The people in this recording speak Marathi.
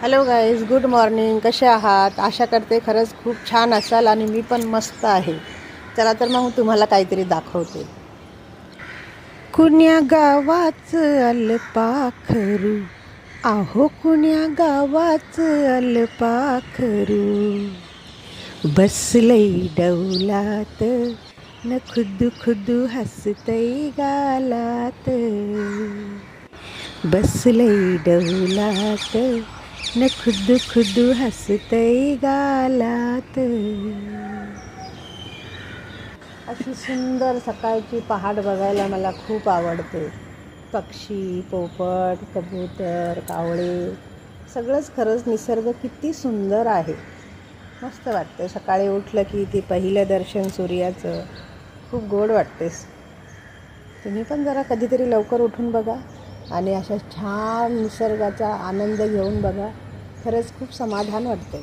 Hello guys, good morning. कसे आहात? आशा करते खरंच खूप छान असाल आणि मी पण मस्त आहे. चला तर मग तुम्हाला काहीतरी दाखवते. कुण्या गावाचं अल्पाखरू, आहो कुण्या गावाचं अल्पाखरू, बसलंय डौलात न खुदू खुदू हसतय गालात, बसलंय डौलात न खुदू खुदू हसतय गालात. अशी सुंदर सकाळची पहाट बघायला मला खूप आवडते. पक्षी, पोपट, कबूतर, कावळे सगळंच खरंच निसर्ग किती सुंदर आहे. मस्त वाटतं सकाळी उठलं की ते पहिलं दर्शन सूर्याचं खूप गोड वाटतेस. तुम्ही पण जरा कधीतरी लवकर उठून बघा आणि अशा छान निसर्गाचा आनंद घेऊन बघा. खरंच खूप समाधान वाटते.